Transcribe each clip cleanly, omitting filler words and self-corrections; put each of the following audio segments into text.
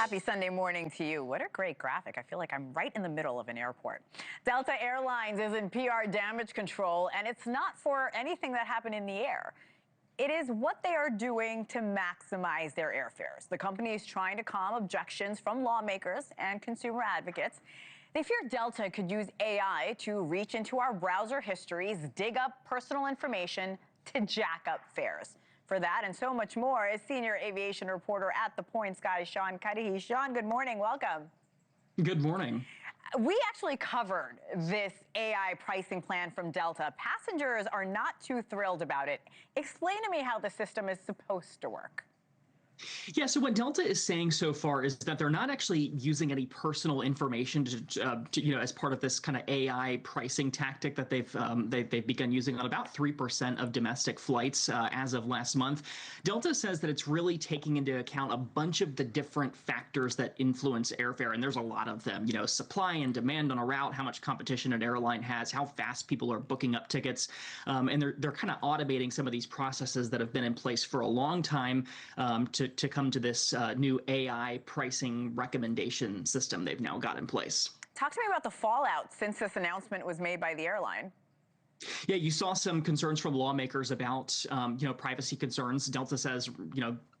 Happy Sunday morning to you. What a great graphic. I feel like I'm right in the middle of an airport. Delta Airlines is in PR damage control, and it's not for anything that happened in the air. It is what they are doing to maximize their airfares. The company is trying to calm objections from lawmakers and consumer advocates. They fear Delta could use AI to reach into our browser histories, dig up personal information to jack up fares. For that and so much more is senior aviation reporter at The Point Sky, Cudahy. Sean, good morning. Welcome. Good morning. We actually covered this AI pricing plan from Delta. Passengers are not too thrilled about it. Explain to me how the system is supposed to work. Yeah, so what Delta is saying so far is that they're not actually using any personal information as part of this kind of AI pricing tactic that they've begun using on about 3% of domestic flights as of last month. Delta says that it's really taking into account a bunch of the different factors that influence airfare, and there's a lot of them. Supply and demand on a route, how much competition an airline has, how fast people are booking up tickets, and they're kind of automating some of these processes that have been in place for a long time to come to this new AI pricing recommendation system they've now got in place. Talk to me about the fallout since this announcement was made by the airline. Yeah, you saw some concerns from lawmakers about, privacy concerns. Delta says,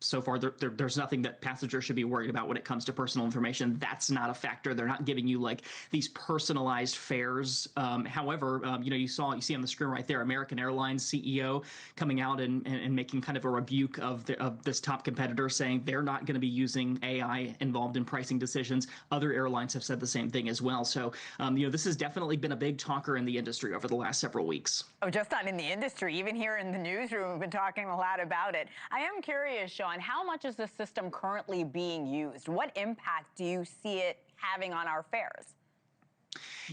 so far there's nothing that passengers should be worried about when it comes to personal information. That's not a factor. They're not giving you like these personalized fares. However, you see on the screen right there, American Airlines CEO coming out and making kind of a rebuke of this top competitor, saying they're not going to be using AI involved in pricing decisions. Other airlines have said the same thing as well. So, this has definitely been a big talker in the industry over the last several weeks. Oh, just not in the industry. Even here in the newsroom, we've been talking a lot about it. I am curious, Sean, how much is this system currently being used? What impact do you see it having on our fares?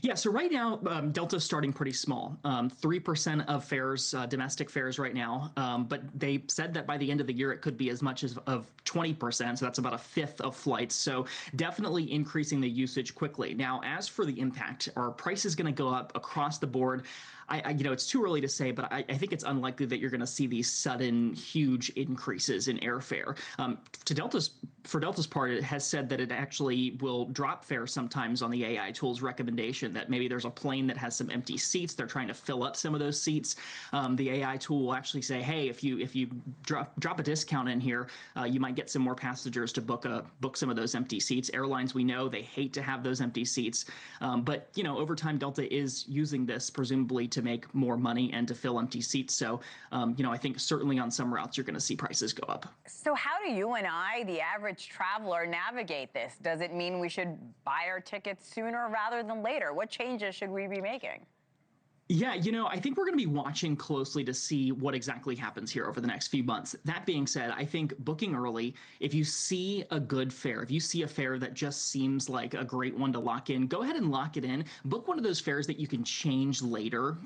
Yeah, so right now, Delta's starting pretty small, 3% of fares, domestic fares right now, but they said that by the end of the year, it could be as much as of 20%, so that's about a fifth of flights, so definitely increasing the usage quickly. Now, as for the impact, are prices going to go up across the board? It's too early to say, but I think it's unlikely that you're going to see these sudden, huge increases in airfare. For Delta's part, it has said that it actually will drop fares sometimes on the AI tool's recommendation, that maybe there's a plane that has some empty seats. They're trying to fill up some of those seats. The AI tool will actually say, hey, if you drop a discount in here, you might get some more passengers to book some of those empty seats. Airlines, we know, they hate to have those empty seats. But over time, Delta is using this presumably to make more money and to fill empty seats. So, I think certainly on some routes, you're going to see prices go up. So how do you and I, the average traveler, navigate this? Does it mean we should buy our tickets sooner rather than later? What changes should we be making? Yeah, I think we're going to be watching closely to see what exactly happens here over the next few months. That being said, I think booking early, if you see a good fare, if you see a fare that just seems like a great one to lock in, go ahead and lock it in. Book one of those fares that you can change later.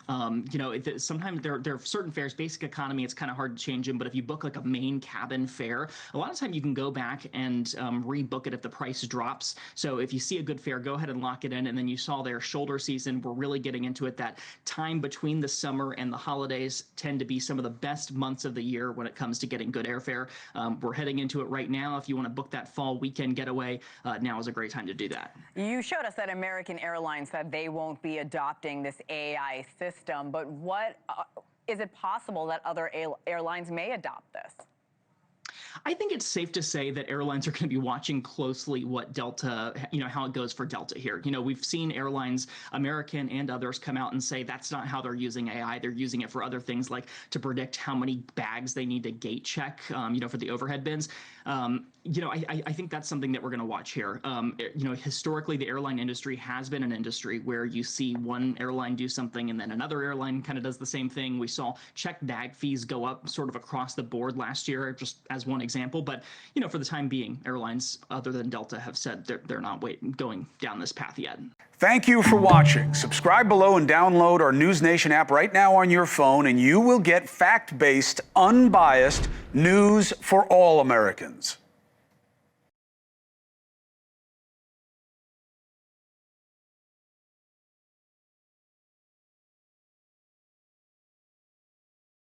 Sometimes there are certain fares, basic economy, it's kind of hard to change them, but if you book like a main cabin fare, a lot of time you can go back and rebook it if the price drops. So if you see a good fare, go ahead and lock it in. And then you saw their shoulder season, we're really getting into it, that time between the summer and the holidays tend to be some of the best months of the year when it comes to getting good airfare. We're heading into it right now. If you want to book that fall weekend getaway, now is a great time to do that. You showed us that American Airlines said they won't be adopting this AI system, but is it possible that other airlines may adopt this? I think it's safe to say that airlines are going to be watching closely what Delta, how it goes for Delta here. We've seen airlines, American and others, come out and say that's not how they're using AI. They're using it for other things, like to predict how many bags they need to gate check, for the overhead bins. I think that's something that we're going to watch here. Historically, the airline industry has been an industry where you see one airline do something and then another airline kind of does the same thing. We saw checked bag fees go up sort of across the board last year, just as one example. But, for the time being, airlines other than Delta have said they're not going down this path yet. Thank you for watching. Subscribe below and download our NewsNation app right now on your phone, and you will get fact-based, unbiased news for all Americans.